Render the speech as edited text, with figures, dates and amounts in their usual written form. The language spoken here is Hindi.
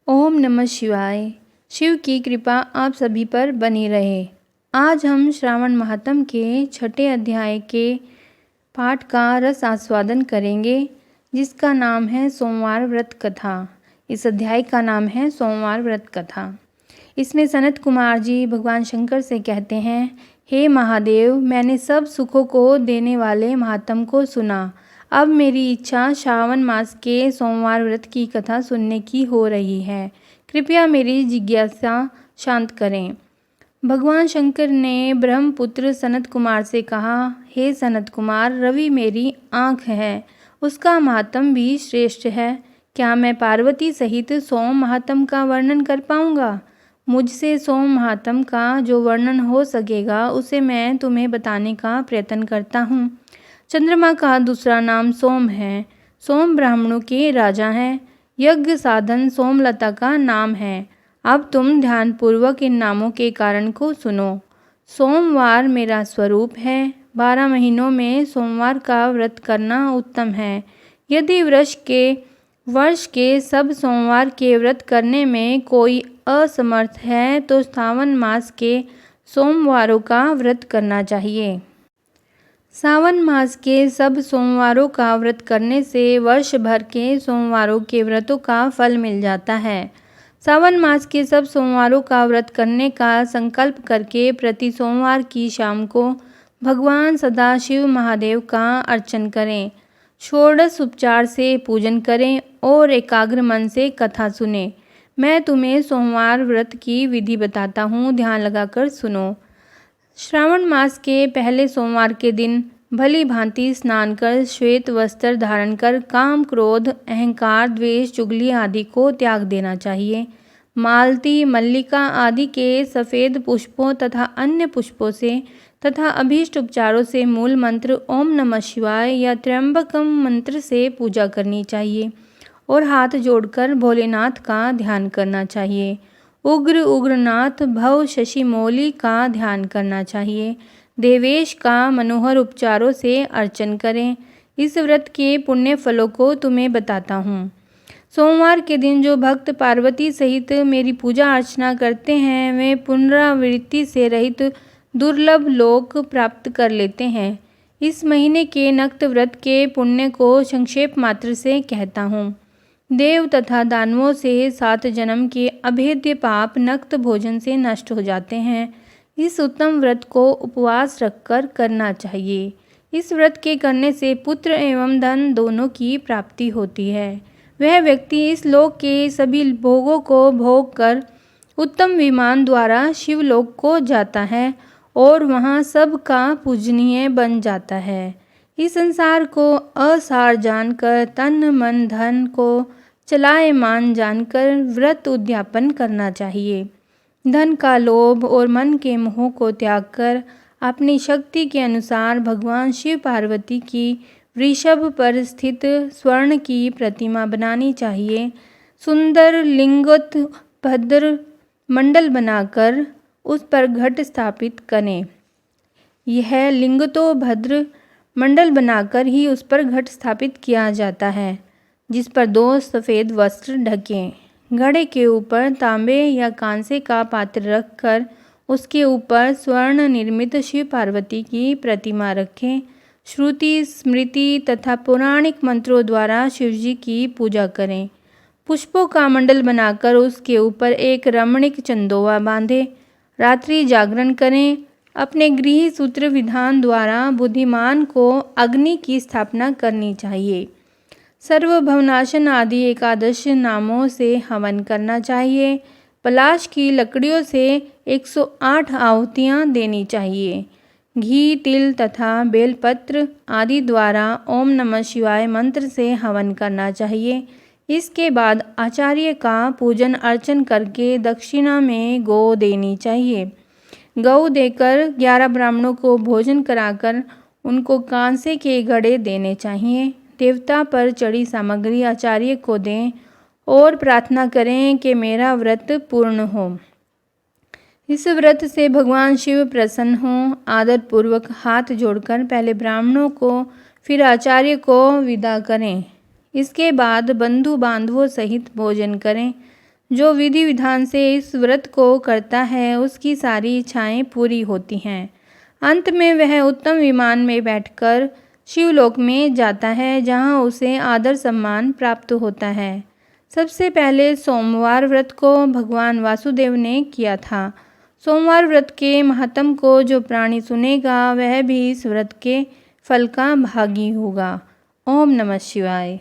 ओम नमः शिवाय। शिव की कृपा आप सभी पर बनी रहे। आज हम श्रावण महात्म के छठे अध्याय के पाठ का रस आस्वादन करेंगे, जिसका नाम है सोमवार व्रत कथा। इस अध्याय का नाम है सोमवार व्रत कथा। इसमें सनत कुमार जी भगवान शंकर से कहते हैं, हे महादेव, मैंने सब सुखों को देने वाले महात्म को सुना। अब मेरी इच्छा श्रावण मास के सोमवार व्रत की कथा सुनने की हो रही है। कृपया मेरी जिज्ञासा शांत करें। भगवान शंकर ने ब्रह्मपुत्र सनत कुमार से कहा, हे सनत कुमार, रवि मेरी आँख है, उसका महात्म भी श्रेष्ठ है। क्या मैं पार्वती सहित सोम महात्म का वर्णन कर पाऊँगा? मुझसे सोम महात्म का जो वर्णन हो सकेगा उसे मैं तुम्हें बताने का प्रयत्न करता हूँ। चंद्रमा का दूसरा नाम सोम है। सोम ब्राह्मणों के राजा हैं। यज्ञ साधन सोमलता का नाम है। अब तुम ध्यानपूर्वक इन नामों के कारण को सुनो। सोमवार मेरा स्वरूप है। 12 महीनों में सोमवार का व्रत करना उत्तम है। यदि वर्ष के सब सोमवार के व्रत करने में कोई असमर्थ है तो सावन मास के सोमवारों का व्रत करना चाहिए। सावन मास के सब सोमवारों का व्रत करने से वर्ष भर के सोमवारों के व्रतों का फल मिल जाता है। सावन मास के सब सोमवारों का व्रत करने का संकल्प करके प्रति सोमवार की शाम को भगवान सदाशिव महादेव का अर्चन करें। षोडश उपचार से पूजन करें और एकाग्र मन से कथा सुने। मैं तुम्हें सोमवार व्रत की विधि बताता हूँ, ध्यान लगाकर सुनो। श्रावण मास के पहले सोमवार के दिन भली भांति स्नान कर श्वेत वस्त्र धारण कर काम, क्रोध, अहंकार, द्वेष, चुगली आदि को त्याग देना चाहिए। मालती, मल्लिका आदि के सफ़ेद पुष्पों तथा अन्य पुष्पों से तथा अभीष्ट उपचारों से मूल मंत्र ओम नमः शिवाय या त्र्यंबकम मंत्र से पूजा करनी चाहिए और हाथ जोड़कर भोलेनाथ का ध्यान करना चाहिए। उग्रनाथ भव शशिमौली का ध्यान करना चाहिए। देवेश का मनोहर उपचारों से अर्चन करें। इस व्रत के पुण्य फलों को तुम्हें बताता हूँ। सोमवार के दिन जो भक्त पार्वती सहित मेरी पूजा अर्चना करते हैं वे पुनरावृत्ति से रहित दुर्लभ लोक प्राप्त कर लेते हैं। इस महीने के नक्त व्रत के पुण्य को संक्षेप मात्र से कहता हूँ। देव तथा दानवों से 7 जन्म के अभेद्य पाप नक्त भोजन से नष्ट हो जाते हैं। इस उत्तम व्रत को उपवास रखकर करना चाहिए। इस व्रत के करने से पुत्र एवं धन दोनों की प्राप्ति होती है। वह व्यक्ति इस लोक के सभी भोगों को भोग कर उत्तम विमान द्वारा शिवलोक को जाता है और वहाँ सबका पूजनीय बन जाता है। इस संसार को असार जानकर तन मन धन को चलायमान जानकर व्रत उद्यापन करना चाहिए। धन का लोभ और मन के मोह को त्याग कर अपनी शक्ति के अनुसार भगवान शिव पार्वती की वृषभ पर स्थित स्वर्ण की प्रतिमा बनानी चाहिए। सुंदर लिंगोत भद्र मंडल बनाकर उस पर घट स्थापित करें। यह लिंगतो भद्र मंडल बनाकर ही उस पर घट स्थापित किया जाता है, जिस पर 2 सफ़ेद वस्त्र ढकें। घड़े के ऊपर तांबे या कांसे का पात्र रखकर उसके ऊपर स्वर्ण निर्मित शिव पार्वती की प्रतिमा रखें। श्रुति, स्मृति तथा पौराणिक मंत्रों द्वारा शिवजी की पूजा करें। पुष्पों का मंडल बनाकर उसके ऊपर एक रमणीक चंदोवा बांधें। रात्रि जागरण करें। अपने गृह सूत्र विधान द्वारा बुद्धिमान को अग्नि की स्थापना करनी चाहिए। सर्वभवनाशन आदि एकादश नामों से हवन करना चाहिए। पलाश की लकड़ियों से 108 आहुतियाँ देनी चाहिए। घी, तिल तथा बेलपत्र आदि द्वारा ओम नमः शिवाय मंत्र से हवन करना चाहिए। इसके बाद आचार्य का पूजन अर्चन करके दक्षिणा में गौ देनी चाहिए। गौ देकर 11 ब्राह्मणों को भोजन कराकर उनको कांसे के घड़े देने चाहिए। देवता पर चढ़ी सामग्री आचार्य को दें और प्रार्थना करें कि मेरा व्रत पूर्ण हो। इस व्रत से भगवान शिव प्रसन्न हों। आदरपूर्वक हाथ जोड़कर पहले ब्राह्मणों को फिर आचार्य को विदा करें। इसके बाद बंधु बांधवों सहित भोजन करें। जो विधि विधान से इस व्रत को करता है उसकी सारी इच्छाएं पूरी होती हैं। अंत में वह उत्तम विमान में बैठकर शिवलोक में जाता है, जहां उसे आदर सम्मान प्राप्त होता है। सबसे पहले सोमवार व्रत को भगवान वासुदेव ने किया था। सोमवार व्रत के महात्म को जो प्राणी सुनेगा वह भी इस व्रत के फल का भागी होगा। ओम नमः शिवाय।